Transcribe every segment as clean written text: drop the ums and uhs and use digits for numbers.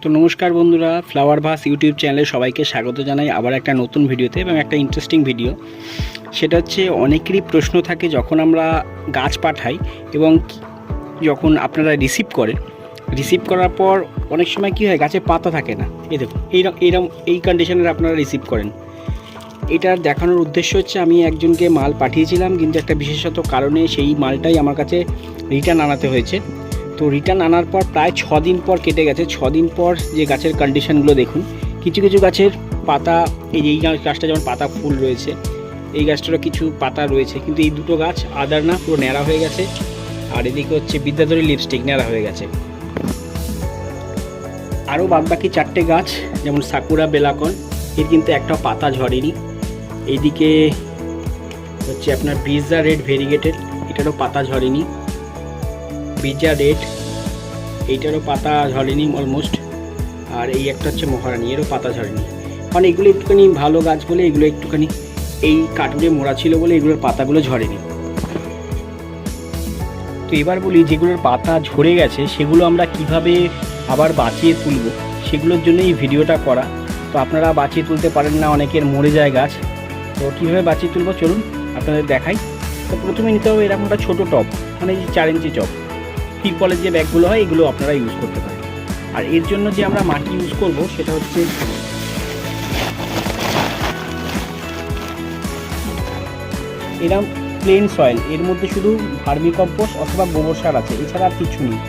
তো নমস্কার বন্ধুরা, ফ্লাওয়ার ভাস ইউটিউব চ্যানেলে সবাইকে স্বাগত জানাই আবার একটা নতুন ভিডিওতে এবং একটা ইন্টারেস্টিং ভিডিও। সেটা হচ্ছে অনেকেরই প্রশ্ন থাকে যখন আমরা গাছ পাঠাই এবং যখন আপনারা রিসিভ করার পর অনেক সময় কী হয়, গাছে পাতা থাকে না। এই দেখুন, এইরকম এই কন্ডিশনের আপনারা রিসিভ করেন। এটার দেখানোর উদ্দেশ্য হচ্ছে আমি একজনকে মাল পাঠিয়েছিলাম, কিন্তু একটা বিশেষত কারণে সেই মালটাই আমার কাছে রিটার্ন আনাতে হয়েছে। তো রিটার্ন আনার পর প্রায় 6 দিন পর কেটে গেছে। 6 দিন পর যে গাছের কন্ডিশনগুলো দেখুন, কিছু কিছু গাছের পাতা, এই গাছটা যেমন পাতা ফুল রয়েছে, এই গাছটারও কিছু পাতা রয়েছে, কিন্তু এই দুটো গাছ আদার না, পুরো ন্যাড়া হয়ে গেছে। আর এদিকে হচ্ছে বিদ্যাধরী লিপস্টিক ন্যাড়া হয়ে গেছে। আরও বাদবাকি 4টে গাছ যেমন সাকুরা বেলাকন, এর কিন্তু একটাও পাতা ঝরেনি। এইদিকে হচ্ছে আপনার ব্রিজা রেড ভেরিগেটেড, এটারও পাতা ঝরেনি। ব্রিজা রেড, এইটারও পাতা ঝরেনি অলমোস্ট। আর এই একটা হচ্ছে মহারানী, এরও পাতা ঝরেনি। কারণ এগুলো একটুখানি ভালো গাছ বলে, এগুলো একটুখানি এই কার্টুনে মোড়া ছিল বলে এগুলোর পাতাগুলো ঝরেনি। তো এবার বলি, যেগুলোর পাতা ঝরে গেছে সেগুলো আমরা কিভাবে আবার বাঁচিয়ে তুলব, সেগুলোর জন্য এই ভিডিওটা করা। তো আপনারা বাঁচিয়ে তুলতে পারেন না, অনেকের মরে যায় গাছ। তো কীভাবে বাঁচিয়ে তুলব চলুন আপনাদের দেখাই। তো প্রথমে নিতে হবে এরকম একটা ছোটো টব, মানে এই 4 ইঞ্চি টব। টিরপলের যে ব্যাগগুলো হয় এগুলো আপনারা ইউজ করতে পারেন। আর এর জন্য যে আমরা মাটি ইউজ করব সেটা হচ্ছে এরকম প্লেন সয়েল, এর মধ্যে শুধু ভার্মি কম্পোস্ট অথবা গোবর সার আছে, এছাড়া আর কিছু নেই।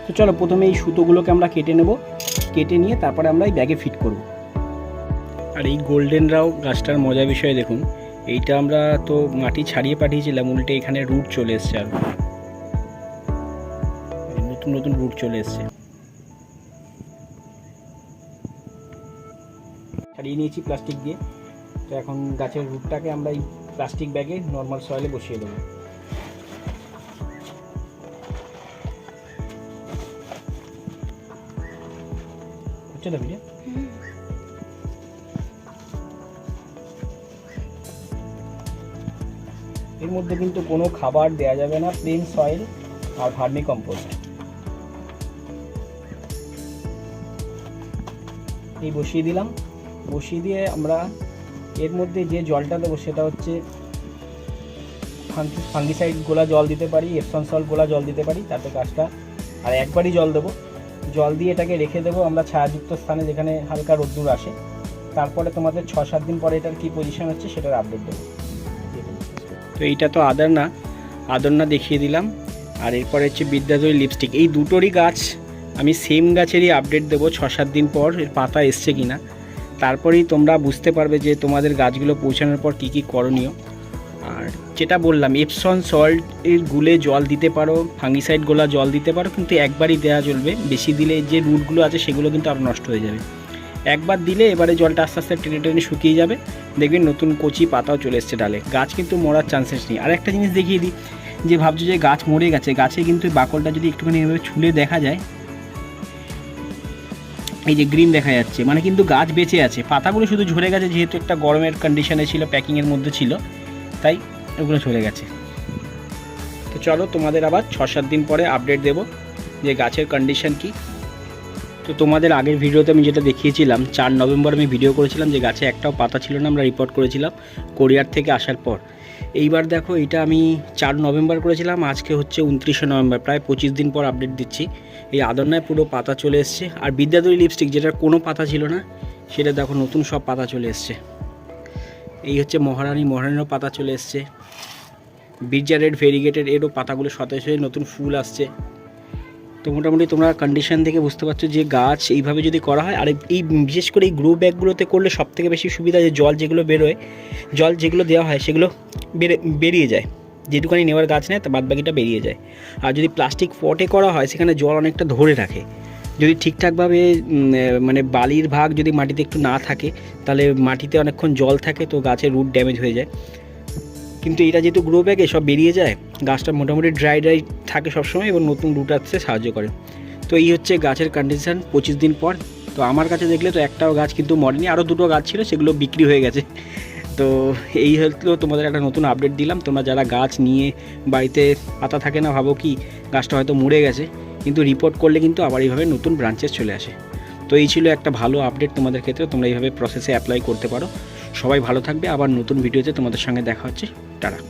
তো চলো প্রথমে এই সুতোগুলোকে আমরা কেটে নেব, কেটে নিয়ে তারপরে আমরা এই ব্যাগে ফিট করব। আর এই গোল্ডেনরাও গাছটার মজার বিষয় দেখুন, এইটা আমরা তো মাটি ছাড়িয়ে পাঠিয়েছিলাম, উল্টে এখানে রুট চলে এসছে, আর নতুন নতুন রুট চলে এসছে। ছাড়িয়ে নিয়েছি প্লাস্টিক দিয়ে। তো এখন গাছের রুটটাকে আমরা এই প্লাস্টিক ব্যাগে নর্মাল সয়েলে বসিয়ে দেবো। হচ্ছে তো ভিডিও। এর মধ্যে কিন্তু কোনো খাবার দেয়া যাবে না, প্লেন সয়েল আর ভার্মি কম্পোস্ট। এই বসিয়ে দিলাম। বসিয়ে দিয়ে আমরা এর মধ্যে যে জলটা দেবো সেটা হচ্ছে ফাঙ্গিসাইড গোলা জল দিতে পারি, এপসন সল্ট গোলা জল দিতে পারি, তাতে গাছটা আর একবারই জল দেবো। জল দিয়ে এটাকে রেখে দেবো আমরা ছায়াযুক্ত স্থানে, যেখানে হালকা রোদ্দুর আসে। তারপরে তোমাদের 6-7 দিন পরে এটার কী পজিশন হচ্ছে সেটার আপডেট দেবো। তো এইটা তো আদর না দেখিয়ে দিলাম। আর এরপরে হচ্ছে বিদ্যাধরী লিপস্টিক, এই দুটোরই গাছ আমি সেম গাছেরই আপডেট দেবো 6-7 দিন পর এর পাতা এসছে কিনা। তারপরেই তোমরা বুঝতে পারবে যে তোমাদের গাছগুলো পৌঁছানোর পর কী কী করণীয়। আর যেটা বললাম, এপসন সল্ট এর গুলে জল দিতে পারো, ফাঙ্গিসাইড গোলা জল দিতে পারো, কিন্তু একবারই দেওয়া চলবে। বেশি দিলে যে রুটগুলো আছে সেগুলো কিন্তু আরও নষ্ট হয়ে যাবে। একবার দিলে এবারে জলটা আস্তে আস্তে টেনে টেনে শুকিয়ে যাবে, দেখবেন নতুন কচি পাতাও চলে এসছে ডালে। গাছ কিন্তু মরার চান্সেস নেই। আর একটা জিনিস দেখিয়ে দিই, যে ভাবছো যে গাছ মরে গেছে, গাছে কিন্তু বাকলটা যদি একটুখানি এভাবে ছুলে দেখা যায়, এই যে গ্রিন দেখা যাচ্ছে, মানে কিন্তু গাছ বেঁচে আছে। পাতাগুলো শুধু ঝরে গেছে, যেহেতু একটা গরমের কন্ডিশনে ছিল, প্যাকিংয়ের মধ্যে ছিল, তাই ওগুলো ঝরে গেছে। তো চলো তোমাদের আবার 6-7 দিন পরে আপডেট দেব যে গাছের কন্ডিশন কী। তো তোমাদের আগের ভিডিওতে আমি যেটা দেখিয়েছিলাম, 4 নভেম্বর আমি ভিডিও করেছিলাম যে গাছে একটাও পাতা ছিল না, আমরা রিপোর্ট করেছিলাম কোরিয়ার থেকে আসার পর। এইবার দেখো, এটা আমি 4 নভেম্বর করেছিলাম, আজকে হচ্ছে 29শে নভেম্বর, প্রায় 25 দিন পর আপডেট দিচ্ছি। এই আদরনায় পুরো পাতা চলে এসছে। আর বিদ্যাধরী লিপস্টিক, যেটার কোনো পাতা ছিল না, সেটা দেখো নতুন সব পাতা চলে এসছে। এই হচ্ছে মহারানীরও পাতা চলে এসছে। ব্রিজা রেড ভেরিগেটেড, এরও পাতাগুলো সতেজ হয়ে নতুন ফুল আসছে। তো মোটামুটি তোমরা কন্ডিশন থেকে বুঝতে পারছো যে গাছ এইভাবে যদি করা হয়, আর এই বিশেষ করে এই গ্রো ব্যাগগুলোতে করলে সবথেকে বেশি সুবিধা, যে জল যেগুলো বেরোয়, জল যেগুলো দেওয়া হয় সেগুলো বেরিয়ে যায়। যেটুকানি নেওয়ার গাছ নেয় তা বাদবাকিটা বেরিয়ে যায়। আর যদি প্লাস্টিক পটে করা হয়, সেখানে জল অনেকটা ধরে রাখে। যদি ঠিকঠাকভাবে মানে বালির ভাগ যদি মাটিতে একটু না থাকে, তাহলে মাটিতে অনেকক্ষণ জল থাকে, তো গাছের রুট ড্যামেজ হয়ে যায়। কিন্তু এটা যেহেতু গ্রো ব্যাগে সব বেরিয়ে যায়, গাছটা মোটামুটি ড্রাই থাকে সবসময় এবং নতুন রুট আসতে সাহায্য করে। তো এই হচ্ছে গাছের কন্ডিশন 25 দিন পর। তো আমার কাছে দেখলে তো একটাও গাছ কিন্তু মরেনি, আরও দুটো গাছ ছিল, সেগুলো বিক্রি হয়ে গেছে। তো এই হলো তোমাদের একটা নতুন আপডেট দিলাম। তোমরা যারা গাছ নিয়ে বাড়িতে পাতা থাকে না, ভাবো কি গাছটা হয়তো মরে গেছে, কিন্তু রিপোর্ট করলে কিন্তু আবার এইভাবে নতুন ব্রাঞ্চেস চলে আসে। তো এই ছিল একটা ভালো আপডেট তোমাদের ক্ষেত্রে, তোমরা এইভাবে প্রসেসে অ্যাপ্লাই করতে পারো। সবাই ভালো থাকবে, আবার নতুন ভিডিওতে তোমাদের সঙ্গে দেখা হচ্ছে। টাটা।